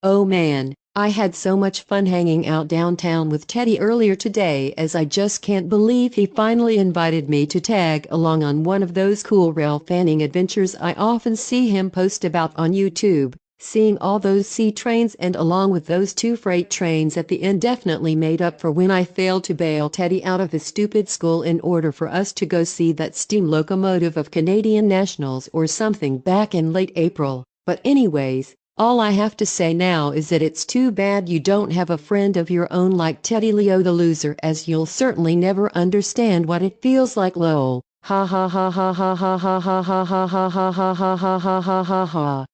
Oh man, I had so much fun hanging out downtown with Teddy earlier today, as I just can't believe he finally invited me to tag along on one of those cool rail fanning adventures I often see him post about on YouTube. Seeing all those sea trains and along with those two freight trains at the end definitely made up for when I failed to bail Teddy out of his stupid school in order for us to go see that steam locomotive of Canadian nationals or something back in late April. But anyways, all I have to say now is that it's too bad you don't have a friend of your own like Teddy Leo the loser, as you'll certainly never understand what it feels like. Lol. Ha ha ha ha ha ha ha ha ha ha ha ha ha ha ha ha ha ha ha.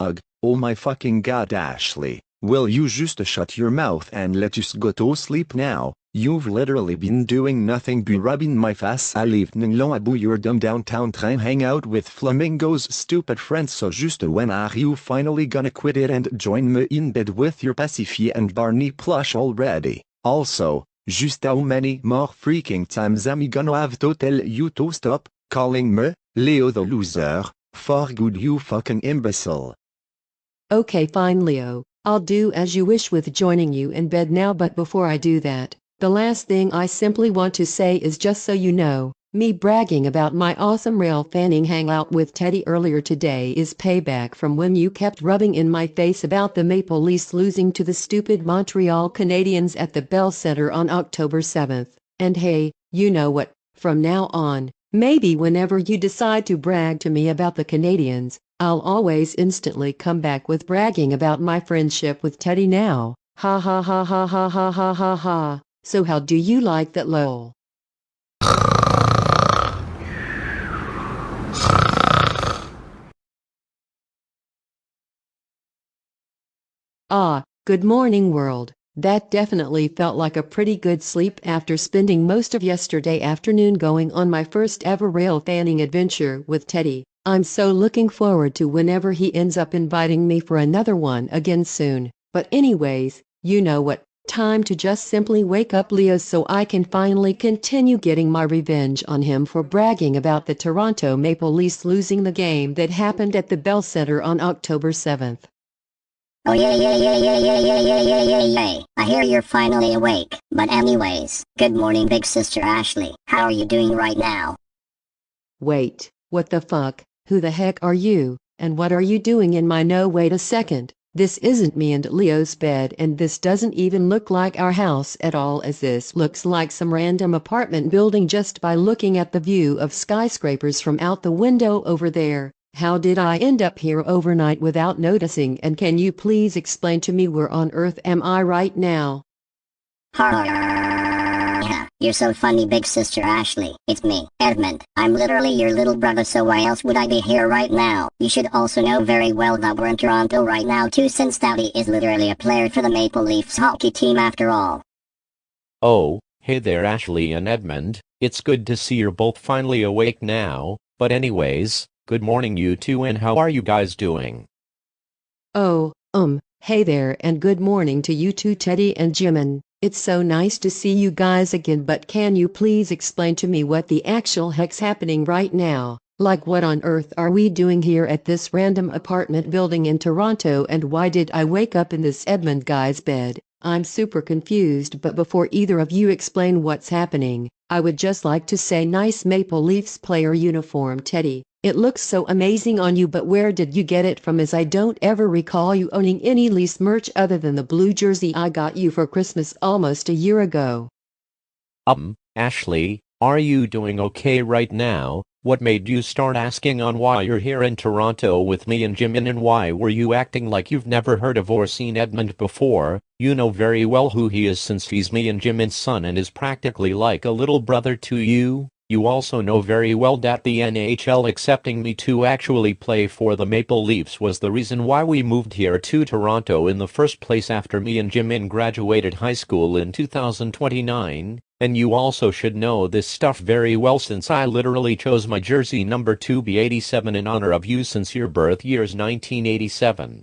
Ugh, oh my fucking god, Ashley, will you just shut your mouth and let us go to sleep now? You've literally been doing nothing but rubbing my face all evening long about your dumb downtown train hangout with Flamingo's stupid friends, so just when are you finally gonna quit it and join me in bed with your Pacifier and Barney plush already? Also, just how many more freaking times am I gonna have to tell you to stop calling me Leo the loser? For good, you fucking imbecile. Okay, fine, Leo. I'll do as you wish with joining you in bed now, but before I do that, the last thing I simply want to say is, just so you know, me bragging about my awesome rail fanning hangout with Teddy earlier today is payback from when you kept rubbing in my face about the Maple Leafs losing to the stupid Montreal Canadiens at the Bell Center on October 7th. And hey, you know what? From now on, maybe whenever you decide to brag to me about the Canadiens, I'll always instantly come back with bragging about my friendship with Teddy now. Ha ha ha ha ha ha ha ha ha. So how do you like that, lol? Ah, good morning world. That definitely felt like a pretty good sleep after spending most of yesterday afternoon going on my first ever rail fanning adventure with Teddy. I'm so looking forward to whenever he ends up inviting me for another one again soon. But anyways, you know what? Time to just simply wake up Leo so I can finally continue getting my revenge on him for bragging about the Toronto Maple Leafs losing the game that happened at the Bell Center on October 7th. Oh yay. I hear you're finally awake. But anyways, good morning big sister Ashley. How are you doing right now? Wait, what the fuck? Who the heck are you? And what are you doing in my no? Wait a second. This isn't me and Leo's bed, and this doesn't even look like our house at all, as this looks like some random apartment building just by looking at the view of skyscrapers from out the window over there. How did I end up here overnight without noticing, and can you please explain to me where on earth am I right now? Yeah, you're so funny big sister Ashley. It's me, Edmund. I'm literally your little brother, so why else would I be here right now? You should also know very well that we're in Toronto right now too, since Daddy is literally a player for the Maple Leafs hockey team after all. Oh, hey there Ashley and Edmund, it's good to see you're both finally awake now, but anyways, good morning you two, and how are you guys doing? Oh, hey there, and good morning to you too, Teddy and Jimin. It's so nice to see you guys again, but can you please explain to me what the actual heck's happening right now? Like, what on earth are we doing here at this random apartment building in Toronto, and why did I wake up in this Edmund guy's bed? I'm super confused, but before either of you explain what's happening, I would just like to say nice Maple Leafs player uniform, Teddy. It looks so amazing on you, but where did you get it from, as I don't ever recall you owning any Leafs merch other than the blue jersey I got you for Christmas almost a year ago. Ashley, are you doing okay right now? What made you start asking on why you're here in Toronto with me and Jimin, and why were you acting like you've never heard of or seen Edmund before? You know very well who he is, since he's me and Jimin's son and is practically like a little brother to you. You also know very well that the NHL accepting me to actually play for the Maple Leafs was the reason why we moved here to Toronto in the first place after me and Jimin graduated high school in 2029, and you also should know this stuff very well, since I literally chose my jersey number to be 87 in honor of you, since your birth year's 1987.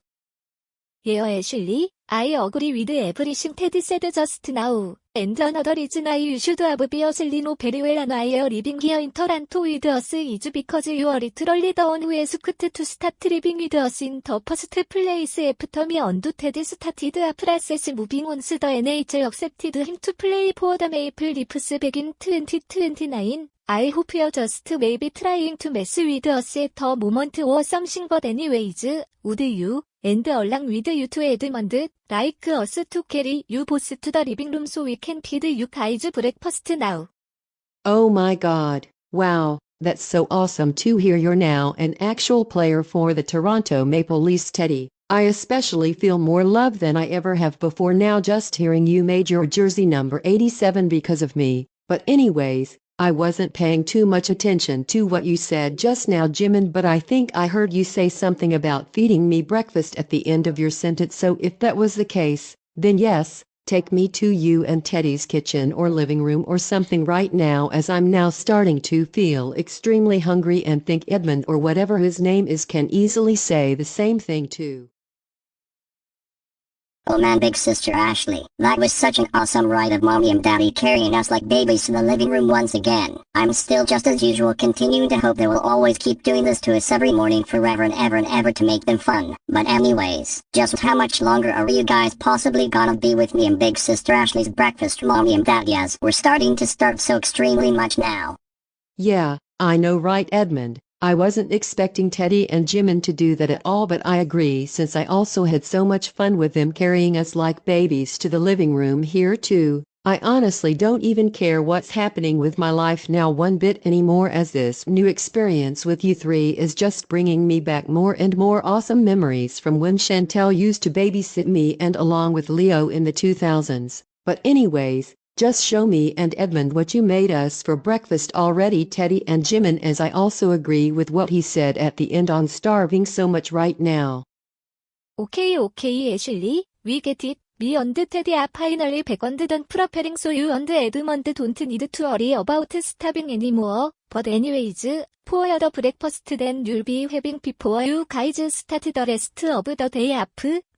예요 애슐리, I agree with everything Teddy said just now. And another reason I you should have obviously know very well and I are living here in Toronto with us is because you are literally the one who asked to start living with us in the first place after me and Teddy started a process moving once the NHL accepted him to play for the Maple Leafs back in 2029. I hope you're just maybe trying to mess with us at the moment or something but anyways, would you, and along with you to Edmund, like us to carry you both to the living room so we can feed you guys breakfast now? Oh my god, wow, that's so awesome to hear you're now an actual player for the Toronto Maple Leafs, Teddy. I especially feel more love than I ever have before now just hearing you made your jersey number 87 because of me. But anyways, I wasn't paying too much attention to what you said just now, Jimin, but I think I heard you say something about feeding me breakfast at the end of your sentence, so if that was the case, then yes, take me to you and Teddy's kitchen or living room or something right now, as I'm now starting to feel extremely hungry and think Edmund or whatever his name is can easily say the same thing too. Oh man, big sister Ashley, that was such an awesome ride of mommy and daddy carrying us like babies to the living room once again. I'm still just as usual continuing to hope they will always keep doing this to us every morning forever and ever to make them fun. But anyways, just how much longer are you guys possibly gonna be with me and big sister Ashley's breakfast, mommy and daddy, as we're starting to start so extremely much now? Yeah, I know, right, Edmund? I wasn't expecting Teddy and Jimin to do that at all, but I agree since I also had so much fun with them carrying us like babies to the living room here too. I honestly don't even care what's happening with my life now one bit anymore, as this new experience with you three is just bringing me back more and more awesome memories from when Chantel used to babysit me and along with Leo in the 2000s. But anyways, just show me and Edmund what you made us for breakfast already, Teddy and Jimin, as I also agree with what he said at the end on starving so much right now. Okay, Ashley, we get it. Me and Teddy are finally back on the preparing, so you and Edmund don't need to worry about starving anymore. But anyways, for the breakfast then you'll be having before you guys start the rest of the day up,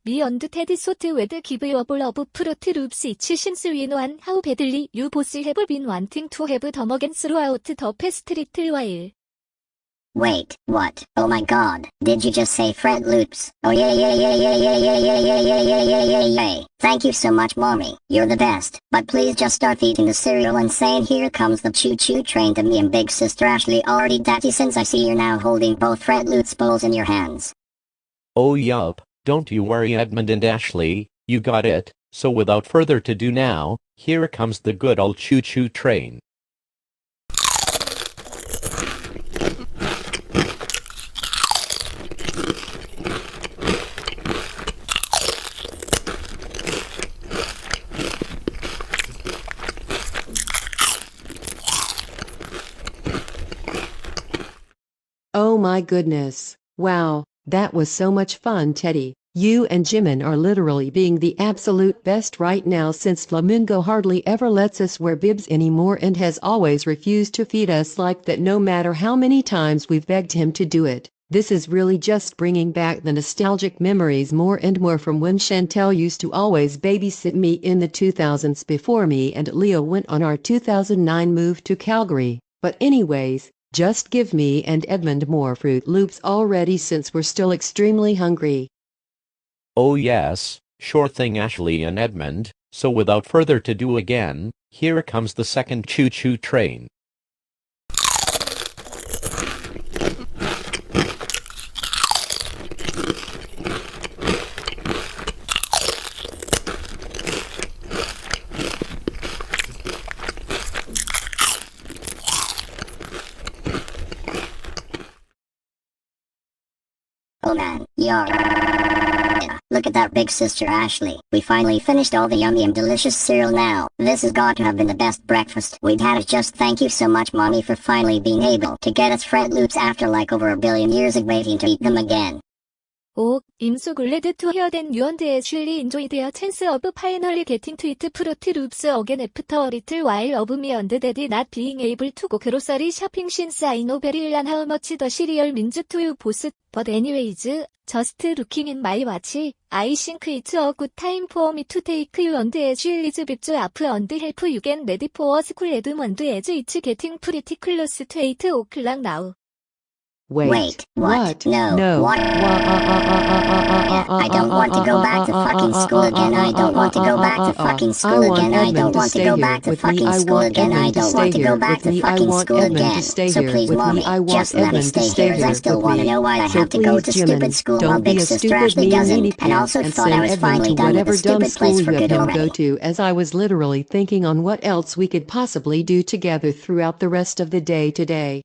me and Teddy thought we'd give you a bowl of Fruit Loops each since we know how badly you both have been wanting to have them again throughout the past little while. Wait, what? Oh my god, did you just say Fruit Loops? Oh yeah. Thank you so much, mommy, you're the best. But please just start eating the cereal and saying here comes the choo-choo train to me and big sister Ashley already daddy, since I see you're now holding both Fruit Loops bowls in your hands. Oh yup, don't you worry, Edmund and Ashley, you got it. So without further ado now, here comes the good old choo-choo train. Oh my goodness, wow, that was so much fun, Teddy. You and Jimin are literally being the absolute best right now, since Flamingo hardly ever lets us wear bibs anymore and has always refused to feed us like that no matter how many times we've begged him to do it. This is really just bringing back the nostalgic memories more and more from when Chantel used to always babysit me in the 2000s before me and Leo went on our 2009 move to Calgary. But anyways, just give me and Edmund more Fruit Loops already since we're still extremely hungry. Oh yes, sure thing, Ashley and Edmund. So without further ado again, here comes the second choo-choo train. Oh man, look at that, big sister Ashley. We finally finished all the yummy and delicious cereal now. This has got to have been the best breakfast we've had. Just thank you so much, mommy, for finally being able to get us Fruit Loops after like over 1 billion years of waiting to eat them again. Oh, I'm so glad to hear that you and Ashley enjoyed your chance of finally getting to eat Fruit Loops again after a little while of me and daddy not being able to go grocery shopping since I know very well how much the cereal means to you both. But anyways, just looking at my watch, I think it's a good time for me to take you and Ashley's bits up and help you get ready for school Edmund as it's getting pretty close to 8 o'clock now. Wait, what? No. What? I don't want to go back to fucking school again. I don't want to go back to fucking school again. I don't want to go back to fucking school again. I don't want to go back to fucking school again. So please, mommy, just let me stay here as I still want to know why I have to go to stupid school while big sister Ashley doesn't. And also thought I was finally done with the stupid place for good already. As I was literally thinking on what else we could possibly do together throughout the rest of the day today.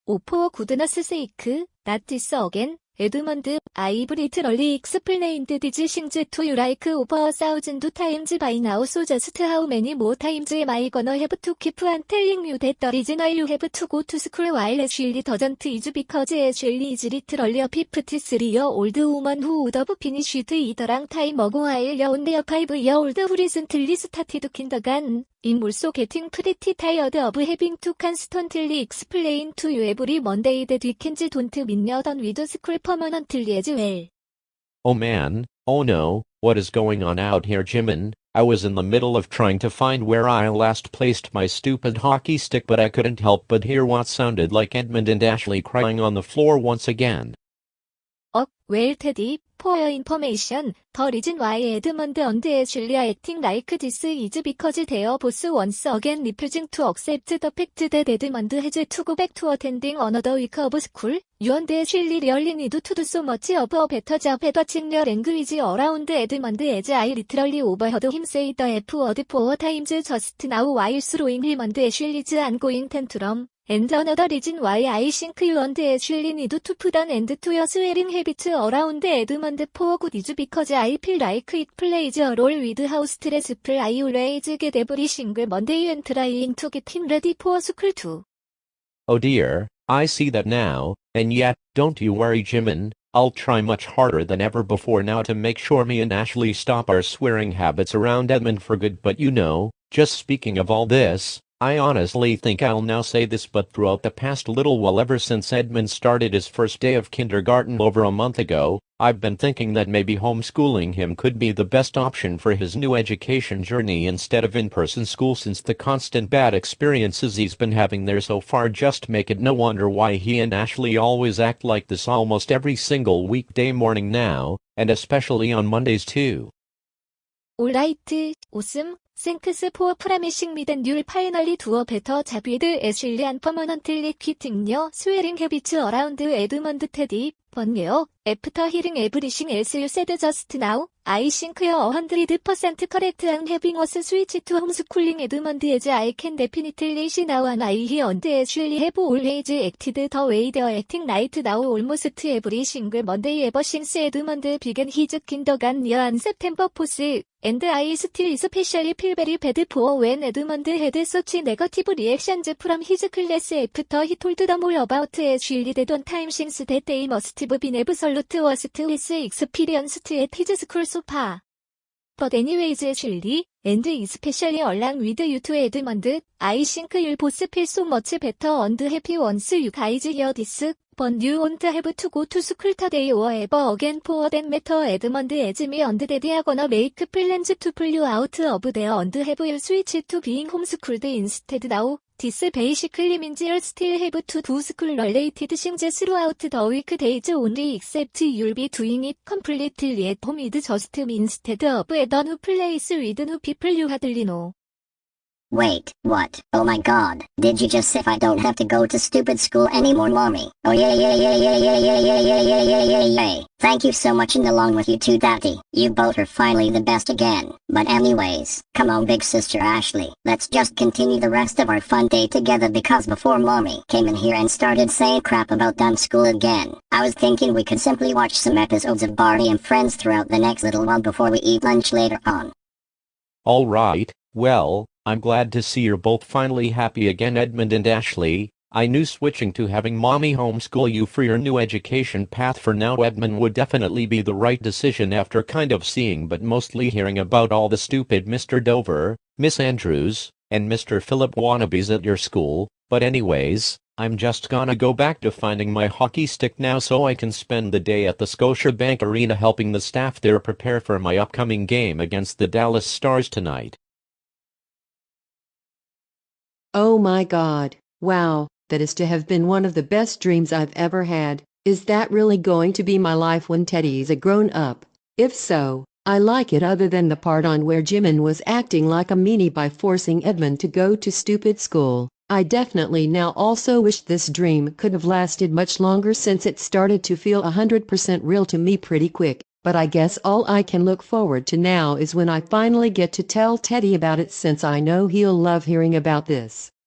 For goodness sake, not this again. Edmund, I've literally explained these things to you like over 1,000 times by now, so just how many more times am I gonna have to keep on telling you that the reason why you have to go to school while Ashley doesn't is because Ashley is literally a 53-year-old woman who would have finished either long time ago while you're only a 5-year-old who recently started kindergarten. I'm also getting pretty tired of having to constantly explain to you every Monday that weekends don't mean you're done with school permanently as well. Oh man, oh no, what is going on out here, Jimin? I was in the middle of trying to find where I last placed my stupid hockey stick, but I couldn't help but hear what sounded like Edmund and Ashley crying on the floor once again. Well, Teddy, for your information, the reason why Edmund and Ashley are acting like this is because their boss once again refusing to accept the fact that Edmund has to go back to attending another week of school. You and Ashley really need to do so much of a better job at watching your language around Edmund, as I literally overheard him say the F word 4 times just now while throwing him and Ashley's ongoing tantrum. And another reason why I think you and Ashley need to put an end to your swearing habits around Edmund for good is because I feel like it plays a role with how stressful I always get every single Monday and trying to get him ready for school too. Oh dear, I see that now, and yet, don't you worry, Jimin, I'll try much harder than ever before now to make sure me and Ashley stop our swearing habits around Edmund for good. But you know, just speaking of all this, I honestly think I'll now say this, but throughout the past little while, ever since Edmund started his first day of kindergarten over a month ago, I've been thinking that maybe homeschooling him could be the best option for his new education journey instead of in-person school, since the constant bad experiences he's been having there so far just make it no wonder why he and Ashley always act like this almost every single weekday morning now, and especially on Mondays too. Alright, awesome. Thanks for promising me that you'll finally do a better job with Ashley and permanently quitting your swearing habits around Edmund, Teddy. But yeah, after hearing everything else you said just now, I think you're 100% correct on having us switch to homeschooling Edmund, as I can definitely see now, and I and Ashley have always acted the way they're acting right now almost every single Monday ever since Edmund began his kindergarten year on September 4th. And I still especially feel very bad for when Edmund had such negative reactions from his class after he told them all about Ashley that one time since that they must have been absolute worst with experienced at his school so far. But anyways, Ashley, and especially along with you two, Edmund, I think you'll both feel so much better and happy once you guys hear this. But you won't have to go to school today or ever again for that matter, Edmund, as me and Daddy are gonna make plans to pull you out of there and have you switch to being homeschooled instead now. This basically means you'll still have to do school-related things throughout the weekdays only, except you'll be doing it completely at home. It just instead of at a new place with new people you hardly know. Wait, what? Oh my god, did you just say I don't have to go to stupid school anymore, mommy? Oh yeah yeah yeah yeah yeah yeah yeah yeah yeah yeah yeah yeah. Thank you so much, and along with you too, Daddy. You both are finally the best again. But anyways, come on big sister Ashley, let's just continue the rest of our fun day together, because before mommy came in here and started saying crap about dumb school again, I was thinking we could simply watch some episodes of Barney and Friends throughout the next little while before we eat lunch later on. Alright, well, I'm glad to see you're both finally happy again, Edmund and Ashley. I knew switching to having mommy homeschool you for your new education path for now, Edmund, would definitely be the right decision after kind of seeing but mostly hearing about all the stupid Mr. Dover, Miss Andrews, and Mr. Phillip wannabes at your school. But anyways, I'm just gonna go back to finding my hockey stick now so I can spend the day at the Scotiabank Arena helping the staff there prepare for my upcoming game against the Dallas Stars tonight. Oh my God, wow, that is to have been one of the best dreams I've ever had. Is that really going to be my life when Teddy's a grown-up? If so, I like it other than the part on where Jimin was acting like a meanie by forcing Edmund to go to stupid school. I definitely now also wish this dream could have lasted much longer since it started to feel 100% real to me pretty quick, but I guess all I can look forward to now is when I finally get to tell Teddy about it since I know he'll love hearing about this.